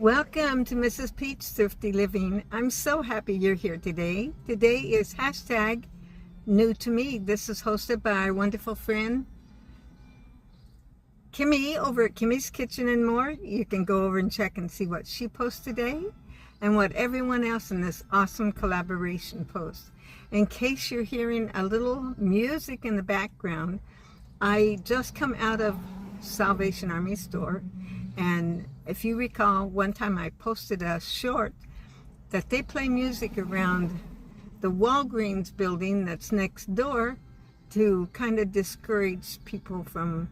Welcome to Mrs. Peach Thrifty Living. I'm so happy you're here today. Today is hashtag new to me. This is hosted by our wonderful friend Kimmy over at Kimmy's Kitchen and More. You can go over and check and see what she posts today and what everyone else in this awesome collaboration posts. In case you're hearing a little music in the background, I just come out of Salvation Army store, and if you recall, one time I posted a short that they play music around the Walgreens building that's next door to kind of discourage people from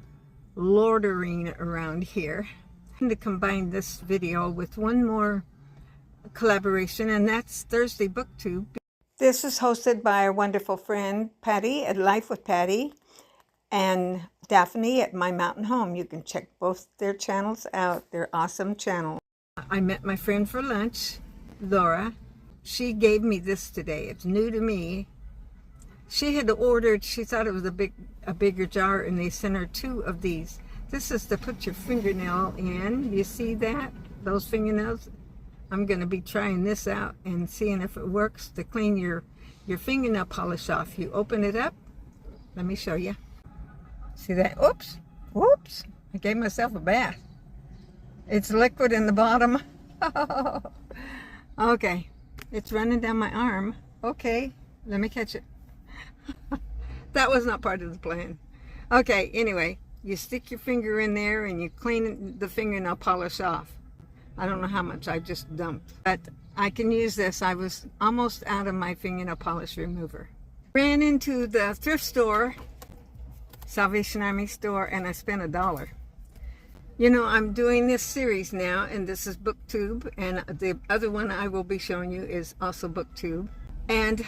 loitering around here. And to combine this video with one more collaboration, and that's Thursday BookTube. This is hosted by our wonderful friend Patty at Life with Patty and Daphne at My Mountain Home. You can check both their channels out. They're awesome channels. I met my friend for lunch, Laura. She gave me this today. It's new to me. She had ordered, she thought it was a bigger jar, and they sent her 2 of these. This is to put your fingernail in. You see that? Those fingernails? I'm going to be trying this out and seeing if it works to clean your fingernail polish off. You open it up. Let me show you. See that? Oops. Whoops. I gave myself a bath. It's liquid in the bottom. Okay. It's running down my arm. Okay. Let me catch it. That was not part of the plan. Okay. Anyway, you stick your finger in there and you clean the fingernail polish off. I don't know how much I just dumped, but I can use this. I was almost out of my fingernail polish remover. Ran into the thrift store, Salvation Army store, and I spent $1. You know, I'm doing this series now, and this is BookTube, and the other one I will be showing you is also BookTube and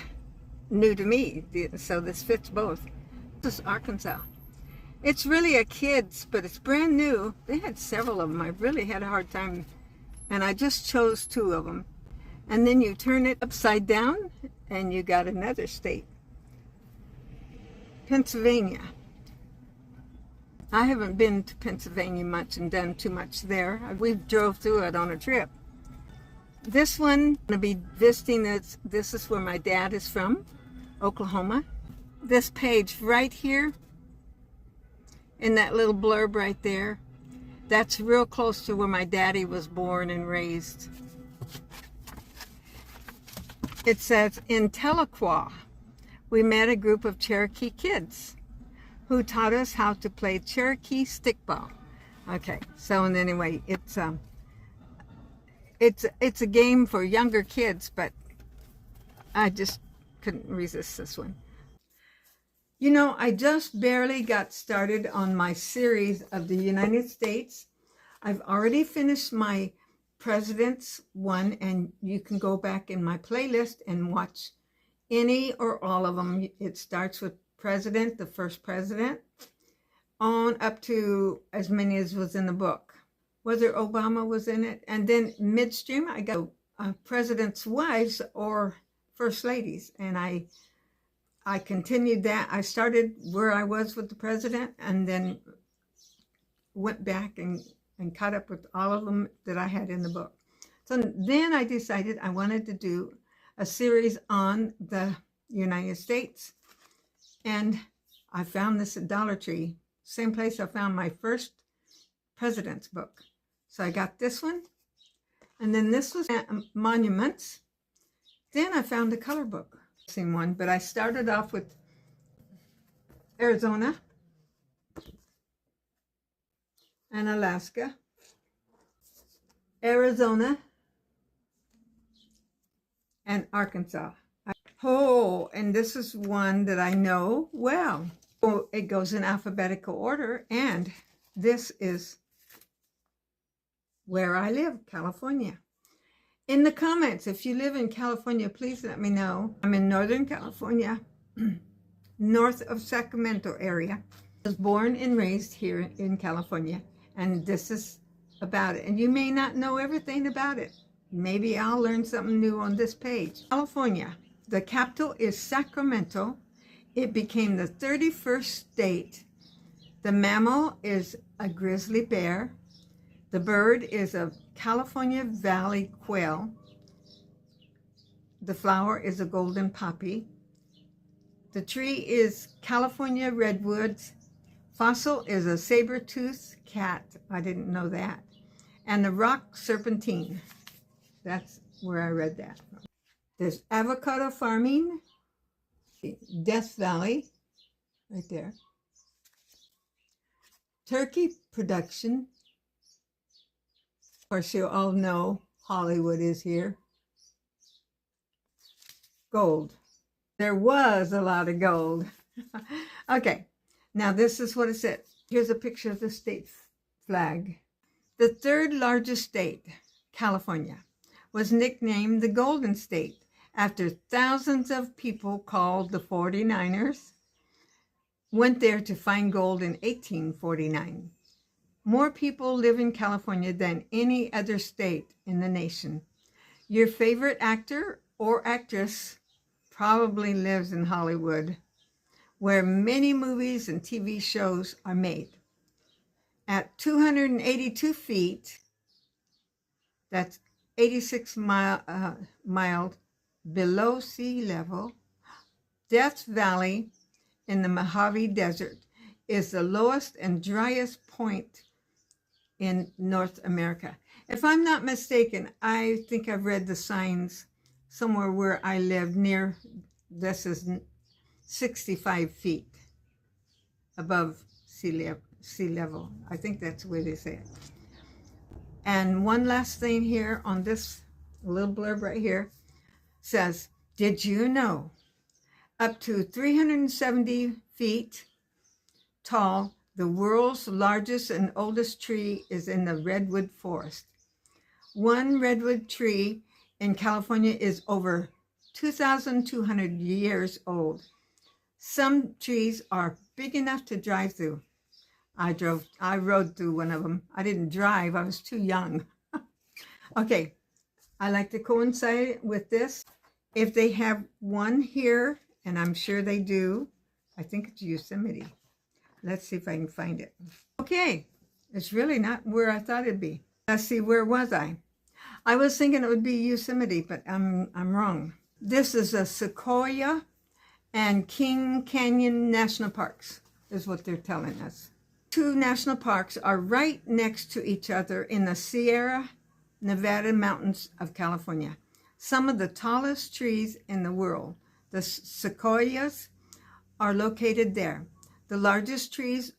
new to me, so this fits both. This is Arkansas. It's really a kid's, but it's brand new. They had several of them. I really had a hard time, and I just chose 2 of them. And then you turn it upside down, and you got another state. Pennsylvania. I haven't been to Pennsylvania much and done too much there. We drove through it on a trip. This one, I'm going to be visiting. This is where my dad is from, Oklahoma. This page right here, in that little blurb right there, that's real close to where my daddy was born and raised. It says, in Tahlequah, we met a group of Cherokee kids who taught us how to play Cherokee stickball. Okay, so and anyway, it's a game for younger kids, but I just couldn't resist this one. You know, I just barely got started on my series of the United States. I've already finished my Presidents one, and you can go back in my playlist and watch any or all of them. It starts with President, the first president, on up to as many as was in the book. Whether Obama was in it, and then midstream I got president's wives or first ladies, and I continued that. I started where I was with the president, and then went back and caught up with all of them that I had in the book. So then I decided I wanted to do a series on the United States. And I found this at Dollar Tree, same place I found my first president's book. So I got this one, and then this was Monuments. Then I found the color book, same one, but I started off with Arizona and Alaska, Arizona and Arkansas. Oh, and this is one that I know well. Oh, it goes in alphabetical order, and this is where I live, California. In the comments, if you live in California, please let me know. I'm in Northern California, north of Sacramento area. I was born and raised here in California, and this is about it. And you may not know everything about it. Maybe I'll learn something new on this page. California. The capital is Sacramento. It became the 31st state. The mammal is a grizzly bear. The bird is a California Valley quail. The flower is a golden poppy. The tree is California redwoods. Fossil is a saber-toothed cat. I didn't know that. And the rock serpentine. That's where I read that from. There's avocado farming. Death Valley, right there. Turkey production. Of course, you all know Hollywood is here. Gold. There was a lot of gold. Okay, now this is what it said. Here's a picture of the state flag. The third largest state, California, was nicknamed the Golden State after thousands of people called the 49ers went there to find gold in 1849. More people live in California than any other state in the nation. Your favorite actor or actress probably lives in Hollywood, where many movies and TV shows are made. At 282 feet, that's 86 miles below sea level, Death Valley in the Mojave Desert is the lowest and driest point in North America. If I'm not mistaken, I think I've read the signs somewhere where I live near, this is 65 feet above sea level. I think that's the way they say it. And one last thing here on this little blurb right here says, did you know up to 370 feet tall, the world's largest and oldest tree is in the redwood forest. One redwood tree in California is over 2,200 years old. Some trees are big enough to drive through. I rode through one of them. I didn't drive, I was too young. Okay, I like to coincide with this. If they have one here, and I'm sure they do, I think it's Yosemite. Let's see if I can find it. Okay, it's really not where I thought it'd be. Let's see, where was I? I was thinking it would be Yosemite, but I'm wrong. This is a Sequoia and King Canyon National Parks, is what they're telling us. Two national parks are right next to each other in the Sierra Nevada mountains of California. Some of the tallest trees in the world, the sequoias, are located there. The largest trees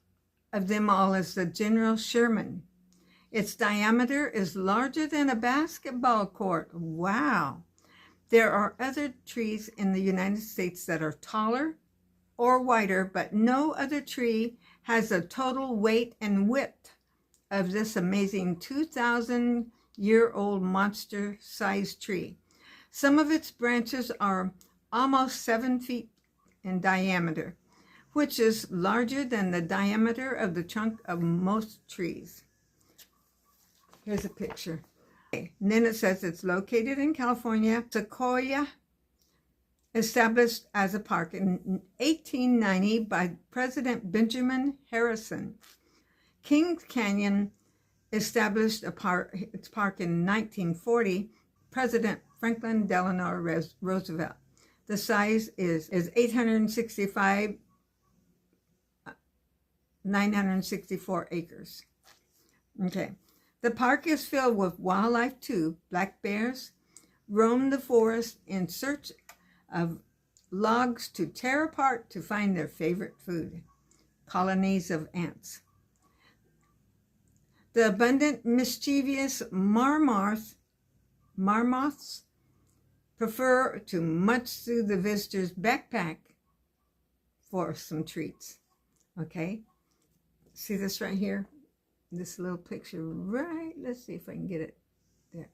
of them all is the General Sherman. Its diameter is larger than a basketball court. Wow. There are other trees in the United States that are taller or wider, but no other tree has a total weight and width of this amazing 2,000-year-old monster-sized tree. Some of its branches are almost 7 feet in diameter, which is larger than the diameter of the trunk of most trees. Here's a picture. Okay. And then it says it's located in California. Sequoia, established as a park in 1890 by President Benjamin Harrison. Kings Canyon established its park in 1940, President Franklin Delano Roosevelt. The size is 964 acres. Okay. The park is filled with wildlife too. Black bears roam the forest in search of logs to tear apart to find their favorite food. Colonies of ants. The abundant, mischievous marmots prefer to munch through the visitor's backpack for some treats. Okay, see this right here? This little picture, right? Let's see if I can get it there.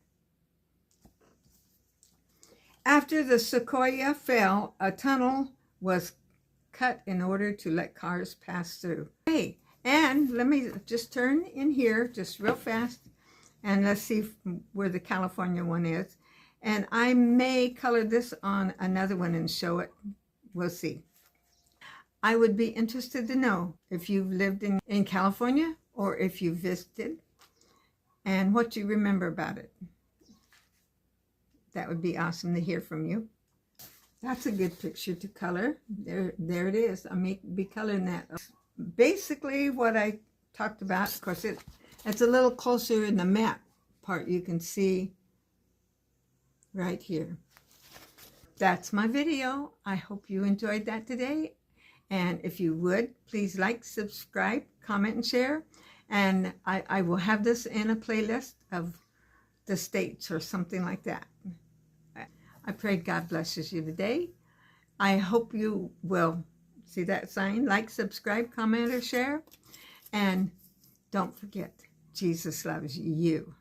After the sequoia fell, a tunnel was cut in order to let cars pass through. Hey, and let me just turn in here just real fast, and let's see where the California one is. And I may color this on another one and show it. We'll see. I would be interested to know if you've lived in California or if you visited. and what you remember about it. That would be awesome to hear from you. That's a good picture to color. There it is. I may be coloring that. Basically what I talked about, of course it's a little closer in the matte part. You can see right here. That's my video. I hope you enjoyed that today. And if you would, please like, subscribe, comment, and share. And I will have this in a playlist of the states or something like that. I pray God blesses you today. I hope you will see that sign, like, subscribe, comment, or share. And don't forget, Jesus loves you.